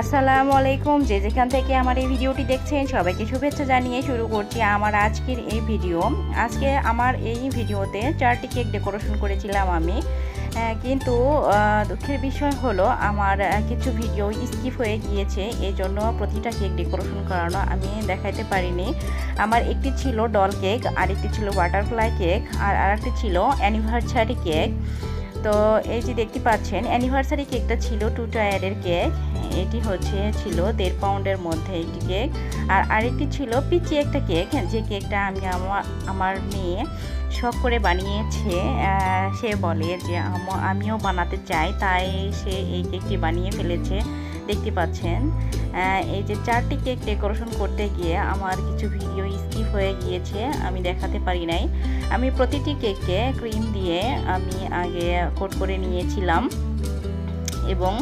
আসসালামু আলাইকুম, যে যেখান থেকে আমার এই ভিডিওটি দেখছেন সবাইকে শুভেচ্ছা জানিয়ে শুরু করছি আমার আজকের এই ভিডিও। আজকে আমার এই ভিডিওতে 4টি কেক ডেকোরেশন করেছিলাম আমি, কিন্তু দুঃখের বিষয় হলো আমার কিছু ভিডিও স্কিপ হয়ে গিয়েছে, এই জন্য প্রতিটা কেক ডেকোরেশন করানো আমি দেখাইতে পারিনি। আমার একটি ছিল ডল কেক, আরেকটি ছিল বাটারফ্লাই কেক, আর আরেকটি ছিল অ্যানিভার্সারি কেক। তো এই যে দেখতে পাচ্ছেন অ্যানিভার্সারি কেকটা ছিল 2 টায়ারের কেক। এটি ছিল 1.5 পাউন্ডের মধ্যে একটি কেক। আর আরেকটি ছিল পিচি একটা কেক, যে কেকটা আমি আমার মেয়ে শখ করে বানিয়েছে। সে বলে যে আমিও বানাতে চাই, তাই সে এই কেকটি বানিয়ে ফেলেছে। দেখতে পাচ্ছেন এই যে 4টি কেক ডেকোরেশন করতে গিয়ে আমার কিছু ভিডিও স্কিপ হয়ে গিয়েছে, আমি দেখাতে পারি নাই। আমি প্রতিটি কেককে ক্রিম দিয়ে আমি আগে কোট করে নিয়েছিলাম এবং